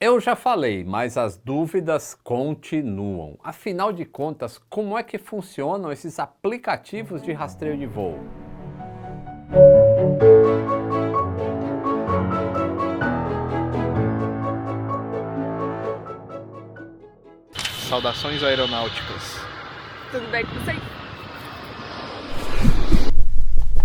Eu já falei, mas as dúvidas continuam. Afinal de contas, como é que funcionam esses aplicativos de rastreio de voo? Saudações aeronáuticas. Tudo bem com você?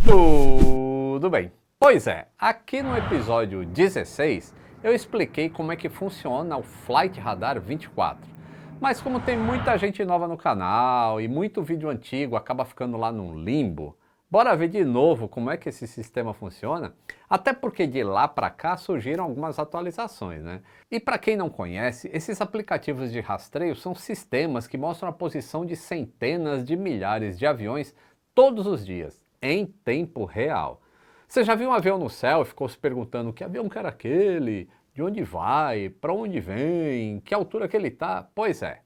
Tudo bem. Pois é, aqui no episódio 16 eu expliquei como é que funciona o Flight Radar 24. Mas como tem muita gente nova no canal e muito vídeo antigo acaba ficando lá num limbo, bora ver de novo como é que esse sistema funciona? Até porque de lá para cá surgiram algumas atualizações, né? E para quem não conhece, esses aplicativos de rastreio são sistemas que mostram a posição de centenas de milhares de aviões todos os dias, em tempo real. Você já viu um avião no céu e ficou se perguntando que avião que era aquele, de onde vai, para onde vem, que altura que ele está? Pois é,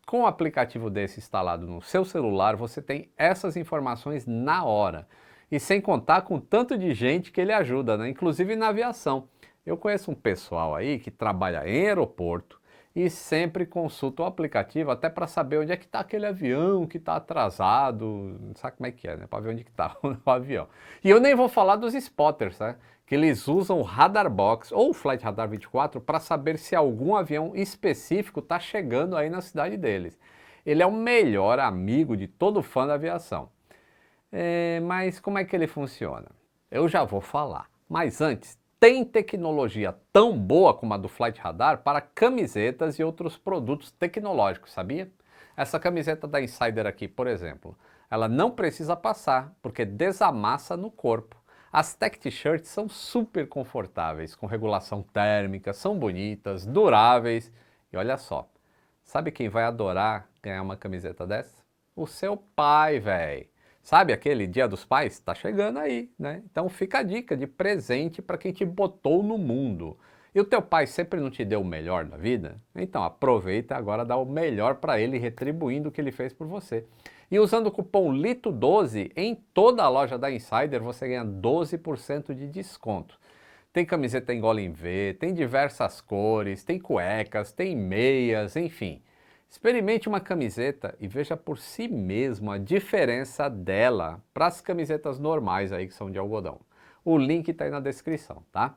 com um aplicativo desse instalado no seu celular, você tem essas informações na hora. E sem contar com o tanto de gente que ele ajuda, né? Inclusive na aviação. Eu conheço um pessoal aí que trabalha em aeroporto e sempre consulta o aplicativo até para saber onde é que está aquele avião que está atrasado, sabe como é que é, né? Para ver onde que está o avião. E eu nem vou falar dos spotters, né? Que eles usam o Radar Box ou o Flight Radar 24 para saber se algum avião específico está chegando aí na cidade deles. Ele é o melhor amigo de todo fã da aviação. Mas como é que ele funciona? Eu já vou falar. Mas antes, tem tecnologia tão boa como a do Flight Radar para camisetas e outros produtos tecnológicos, sabia? Essa camiseta da Insider aqui, por exemplo, ela não precisa passar, porque desamassa no corpo. As Tech T-shirts são super confortáveis, com regulação térmica, são bonitas, duráveis. E olha só, sabe quem vai adorar ganhar uma camiseta dessa? O seu pai, velho. Sabe aquele Dia dos Pais? Tá chegando aí, né? Então fica a dica de presente para quem te botou no mundo. E o teu pai sempre não te deu o melhor da vida? Então aproveita agora, dá o melhor para ele, retribuindo o que ele fez por você. E usando o cupom LITO12 em toda a loja da Insider você ganha 12% de desconto. Tem camiseta em gola em V, tem diversas cores, tem cuecas, tem meias, enfim. Experimente uma camiseta e veja por si mesmo a diferença dela para as camisetas normais aí que são de algodão. O link está aí na descrição, tá?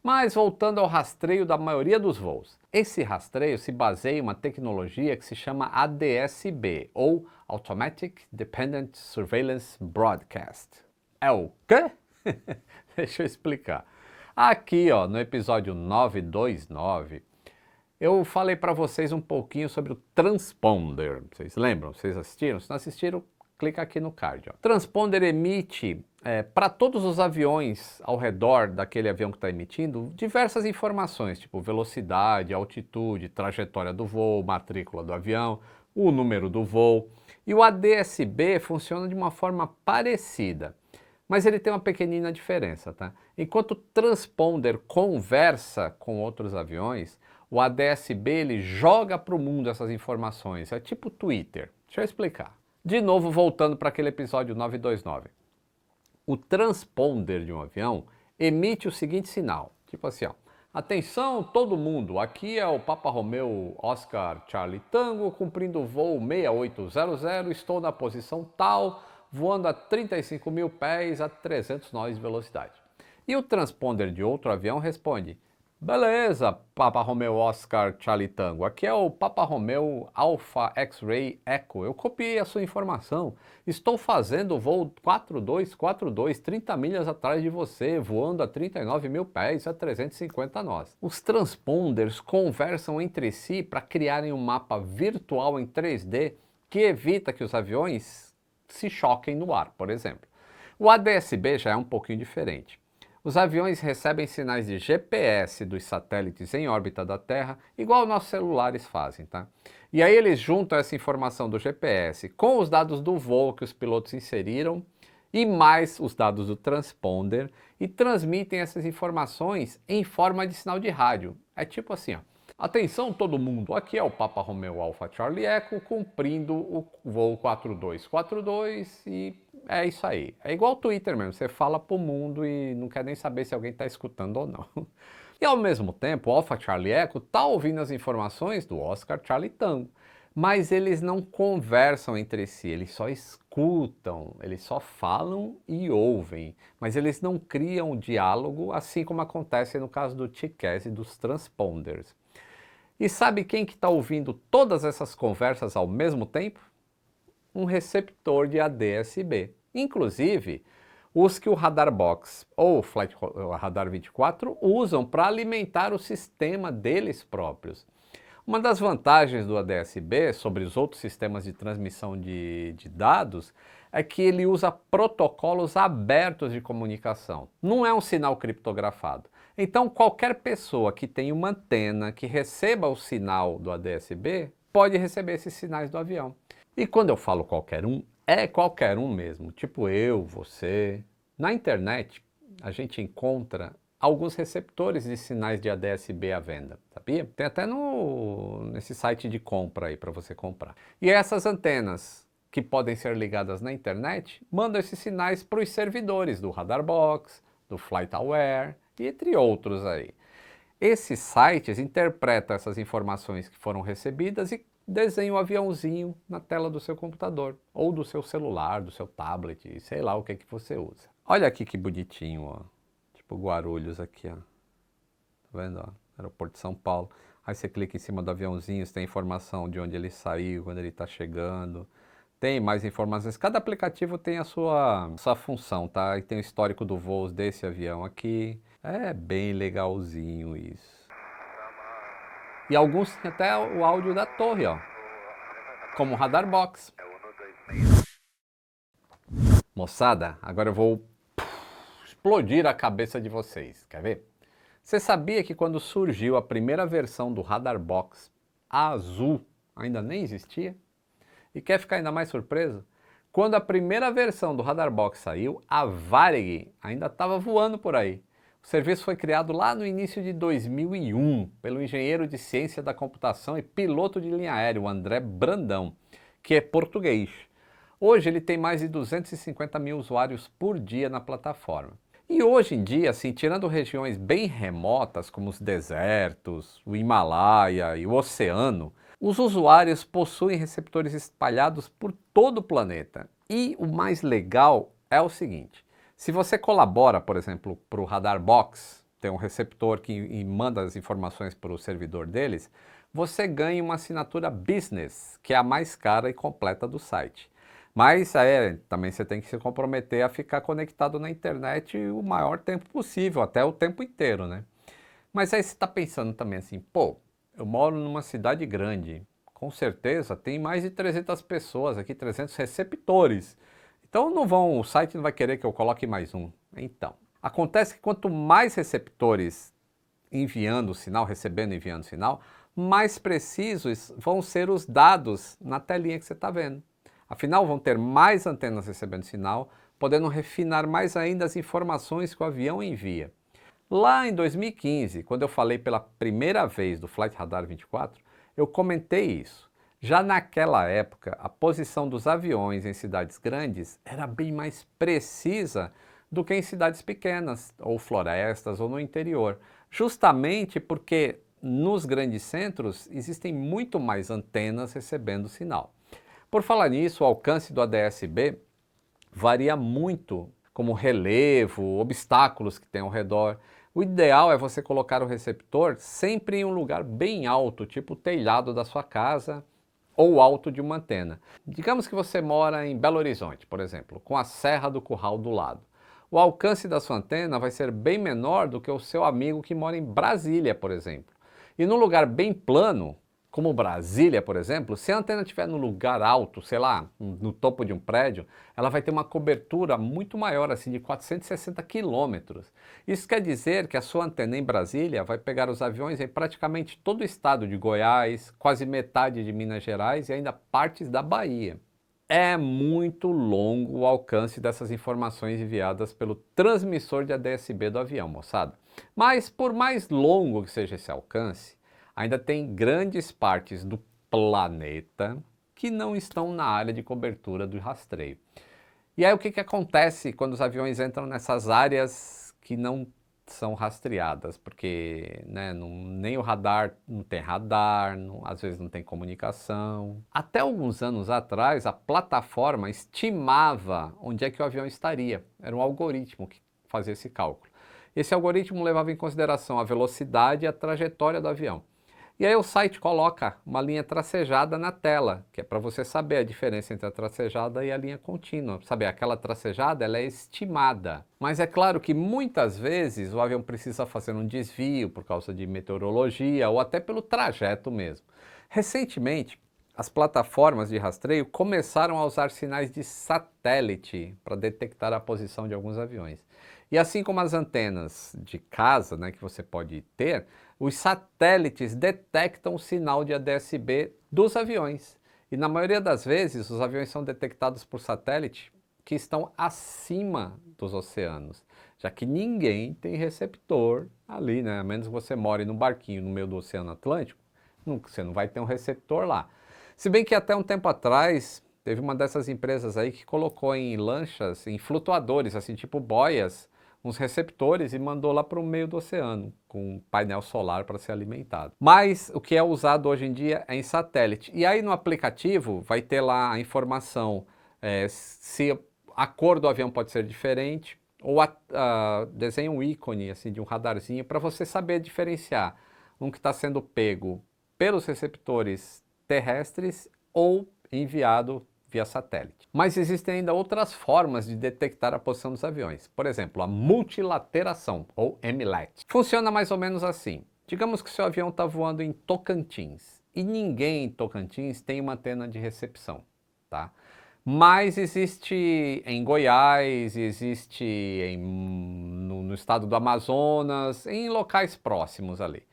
Mas voltando ao rastreio da maioria dos voos. Esse rastreio se baseia em uma tecnologia que se chama ADS-B, ou Automatic Dependent Surveillance Broadcast. É o quê? Deixa eu explicar. Aqui, ó, no episódio 929, eu falei para vocês um pouquinho sobre o transponder. Vocês lembram? Vocês assistiram? Se não assistiram, clica aqui no card. Ó. O transponder emite para todos os aviões ao redor daquele avião que está emitindo diversas informações, tipo velocidade, altitude, trajetória do voo, matrícula do avião, o número do voo. E o ADS-B funciona de uma forma parecida. Mas ele tem uma pequenina diferença, tá? Enquanto o transponder conversa com outros aviões, o ADS-B ele joga para o mundo essas informações. É tipo Twitter. Deixa eu explicar. De novo, voltando para aquele episódio 929. O transponder de um avião emite o seguinte sinal. Tipo assim, ó. Atenção todo mundo, aqui é o Papa Romeo Oscar Charlie Tango, cumprindo o voo 6800, estou na posição tal, voando a 35 mil pés a 300 nós de velocidade. E o transponder de outro avião responde: beleza, Papa Romeo Oscar Charlie Tango, aqui é o Papa Romeo Alpha X-Ray Echo, eu copiei a sua informação, estou fazendo o voo 4242, 30 milhas atrás de você, voando a 39 mil pés a 350 nós. Os transponders conversam entre si para criarem um mapa virtual em 3D que evita que os aviões se choquem no ar, por exemplo. O ADS-B já é um pouquinho diferente. Os aviões recebem sinais de GPS dos satélites em órbita da Terra, igual nossos celulares fazem, tá? E aí eles juntam essa informação do GPS com os dados do voo que os pilotos inseriram e mais os dados do transponder e transmitem essas informações em forma de sinal de rádio. É tipo assim, ó. Atenção todo mundo, aqui é o Papa Romeo Alpha Charlie Echo cumprindo o voo 4242 e é isso aí. É igual o Twitter mesmo, você fala pro mundo e não quer nem saber se alguém está escutando ou não. E ao mesmo tempo, o Alpha Charlie Echo está ouvindo as informações do Oscar Charlie Tango. Mas eles não conversam entre si, eles só escutam, eles só falam e ouvem. Mas eles não criam diálogo, assim como acontece no caso do TCAS e dos transponders. E sabe quem que está ouvindo todas essas conversas ao mesmo tempo? Um receptor de ADS-B. Inclusive, os que o Radar Box ou o Flight Radar 24 usam para alimentar o sistema deles próprios. Uma das vantagens do ADS-B sobre os outros sistemas de transmissão de dados é que ele usa protocolos abertos de comunicação. Não é um sinal criptografado. Então, qualquer pessoa que tenha uma antena que receba o sinal do ADS-B pode receber esses sinais do avião. E quando eu falo qualquer um, é qualquer um mesmo, tipo eu, você. Na internet, a gente encontra alguns receptores de sinais de ADS-B à venda, sabia? Tem até nesse site de compra aí para você comprar. E essas antenas que podem ser ligadas na internet mandam esses sinais para os servidores do Radar Box, do FlightAware e entre outros aí. Esses sites interpretam essas informações que foram recebidas e desenham um aviãozinho na tela do seu computador, ou do seu celular, do seu tablet, sei lá o que é que você usa. Olha aqui que bonitinho, ó. Tipo Guarulhos aqui, ó. Tá vendo, ó? Aeroporto de São Paulo. Aí você clica em cima do aviãozinho, você tem informação de onde ele saiu, quando ele está chegando. Tem mais informações. Cada aplicativo tem a sua função, tá? E tem o histórico do voo desse avião aqui. É bem legalzinho isso. E alguns têm até o áudio da torre, ó. Como o Radar Box. Moçada, agora eu vou explodir a cabeça de vocês. Quer ver? Você sabia que quando surgiu a primeira versão do Radar Box, a azul ainda nem existia? E quer ficar ainda mais surpreso? Quando a primeira versão do Radar Box saiu, a Varig ainda estava voando por aí. O serviço foi criado lá no início de 2001 pelo engenheiro de ciência da computação e piloto de linha aérea, o André Brandão, que é português. Hoje ele tem mais de 250 mil usuários por dia na plataforma. E hoje em dia, assim, tirando regiões bem remotas, como os desertos, o Himalaia e o oceano, os usuários possuem receptores espalhados por todo o planeta. E o mais legal é o seguinte: se você colabora, por exemplo, para o Radar Box, tem um receptor que manda as informações para o servidor deles, você ganha uma assinatura Business, que é a mais cara e completa do site. Mas também você tem que se comprometer a ficar conectado na internet o maior tempo possível, até o tempo inteiro, né? Mas aí você está pensando também assim, pô, eu moro numa cidade grande, com certeza tem mais de 300 pessoas aqui, 300 receptores. Então o site não vai querer que eu coloque mais um. Então, acontece que quanto mais receptores enviando o sinal, recebendo e enviando o sinal, mais precisos vão ser os dados na telinha que você está vendo. Afinal, vão ter mais antenas recebendo sinal, podendo refinar mais ainda as informações que o avião envia. Lá em 2015, quando eu falei pela primeira vez do Flight Radar 24, eu comentei isso. Já naquela época, a posição dos aviões em cidades grandes era bem mais precisa do que em cidades pequenas, ou florestas, ou no interior. Justamente porque nos grandes centros existem muito mais antenas recebendo sinal. Por falar nisso, o alcance do ADS-B varia muito, como relevo, obstáculos que tem ao redor. O ideal é você colocar o receptor sempre em um lugar bem alto, tipo o telhado da sua casa ou o alto de uma antena. Digamos que você mora em Belo Horizonte, por exemplo, com a Serra do Curral do lado. O alcance da sua antena vai ser bem menor do que o seu amigo que mora em Brasília, por exemplo. E num lugar bem plano, como Brasília, por exemplo, se a antena estiver no lugar alto, sei lá, no topo de um prédio, ela vai ter uma cobertura muito maior, assim, de 460 quilômetros. Isso quer dizer que a sua antena em Brasília vai pegar os aviões em praticamente todo o estado de Goiás, quase metade de Minas Gerais e ainda partes da Bahia. É muito longo o alcance dessas informações enviadas pelo transmissor de ADS-B do avião, moçada. Mas por mais longo que seja esse alcance, ainda tem grandes partes do planeta que não estão na área de cobertura do rastreio. E aí o que acontece quando os aviões entram nessas áreas que não são rastreadas, porque né, nem o radar não tem radar, às vezes não tem comunicação. Até alguns anos atrás, a plataforma estimava onde é que o avião estaria. Era um algoritmo que fazia esse cálculo. Esse algoritmo levava em consideração a velocidade e a trajetória do avião. E aí o site coloca uma linha tracejada na tela, que é para você saber a diferença entre a tracejada e a linha contínua. Saber, aquela tracejada ela é estimada. Mas é claro que muitas vezes o avião precisa fazer um desvio por causa de meteorologia ou até pelo trajeto mesmo. Recentemente, as plataformas de rastreio começaram a usar sinais de satélite para detectar a posição de alguns aviões. E assim como as antenas de casa, né, que você pode ter, os satélites detectam o sinal de ADS-B dos aviões. E na maioria das vezes, os aviões são detectados por satélite que estão acima dos oceanos, já que ninguém tem receptor ali, né? A menos que você more num barquinho no meio do Oceano Atlântico, você não vai ter um receptor lá. Se bem que até um tempo atrás, teve uma dessas empresas aí que colocou em lanchas, em flutuadores, assim, tipo boias, uns receptores e mandou lá para o meio do oceano, com um painel solar para ser alimentado. Mas o que é usado hoje em dia é em satélite. E aí no aplicativo vai ter lá a informação se a cor do avião pode ser diferente, ou desenha um ícone assim, de um radarzinho para você saber diferenciar um que está sendo pego pelos receptores terrestres ou enviado via satélite. Mas existem ainda outras formas de detectar a posição dos aviões. Por exemplo, a multilateração, ou MLAT. Funciona mais ou menos assim. Digamos que seu avião está voando em Tocantins e ninguém em Tocantins tem uma antena de recepção, tá? Mas existe em Goiás, existe no estado do Amazonas, em locais próximos ali.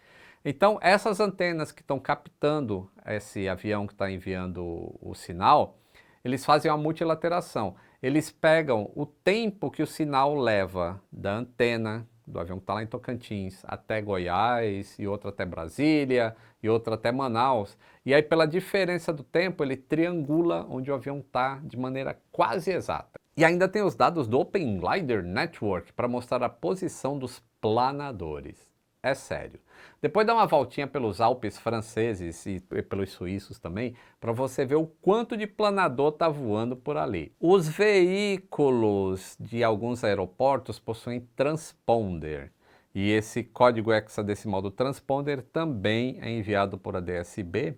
Então, essas antenas que estão captando esse avião que está enviando o sinal, eles fazem uma multilateração. Eles pegam o tempo que o sinal leva da antena do avião que está lá em Tocantins até Goiás, e outro até Brasília, e outro até Manaus. E aí, pela diferença do tempo, ele triangula onde o avião está de maneira quase exata. E ainda tem os dados do Open Glider Network para mostrar a posição dos planadores. É sério. Depois dá uma voltinha pelos Alpes franceses e pelos suíços também, para você ver o quanto de planador está voando por ali. Os veículos de alguns aeroportos possuem transponder. E esse código hexadecimal do transponder também é enviado por ADS-B.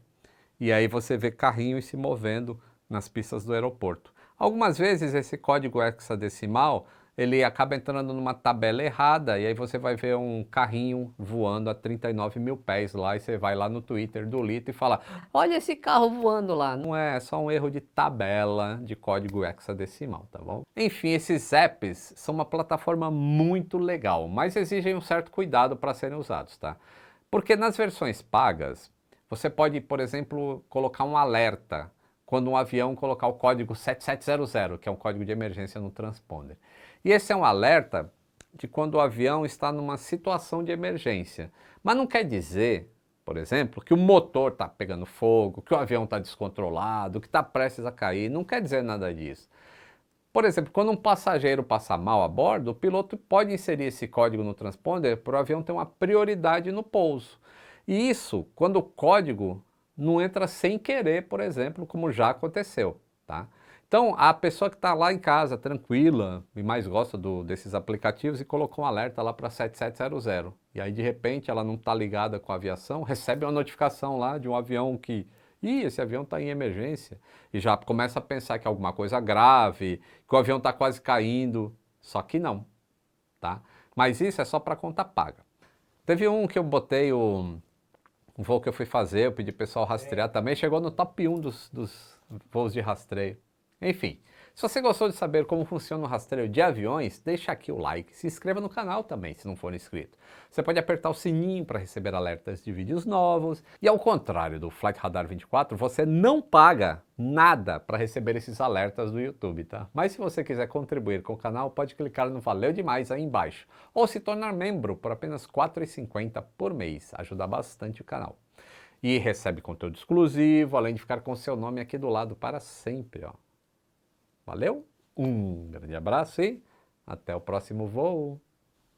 E aí você vê carrinhos se movendo nas pistas do aeroporto. Algumas vezes esse código hexadecimal ele acaba entrando numa tabela errada e aí você vai ver um carrinho voando a 39 mil pés lá e você vai lá no Twitter do Lito e fala: olha esse carro voando lá. Não é só um erro de tabela de código hexadecimal, tá bom? Enfim, esses apps são uma plataforma muito legal, mas exigem um certo cuidado para serem usados, tá? Porque nas versões pagas, você pode, por exemplo, colocar um alerta quando um avião colocar o código 7700, que é um código de emergência no transponder. E esse é um alerta de quando o avião está numa situação de emergência. Mas não quer dizer, por exemplo, que o motor está pegando fogo, que o avião está descontrolado, que está prestes a cair. Não quer dizer nada disso. Por exemplo, quando um passageiro passa mal a bordo, o piloto pode inserir esse código no transponder para o avião ter uma prioridade no pouso. E isso quando o código não entra sem querer, por exemplo, como já aconteceu, tá? Então, a pessoa que está lá em casa, tranquila, e mais gosta desses aplicativos, e colocou um alerta lá para 7700. E aí, de repente, ela não está ligada com a aviação, recebe uma notificação lá de um avião que... Ih, esse avião está em emergência. E já começa a pensar que é alguma coisa grave, que o avião está quase caindo. Só que não, tá? Mas isso é só para conta paga. Teve um que eu botei um voo que eu fui fazer, eu pedi pro pessoal rastrear também, chegou no top 1 dos voos de rastreio. Enfim, se você gostou de saber como funciona o rastreio de aviões, deixa aqui o like, se inscreva no canal também, se não for inscrito. Você pode apertar o sininho para receber alertas de vídeos novos. E ao contrário do Flight Radar 24, você não paga nada para receber esses alertas do YouTube, tá? Mas se você quiser contribuir com o canal, pode clicar no Valeu Demais aí embaixo. Ou se tornar membro por apenas R$ 4,50 por mês. Ajuda bastante o canal. E recebe conteúdo exclusivo, além de ficar com seu nome aqui do lado para sempre, ó. Valeu, um grande abraço e até o próximo voo!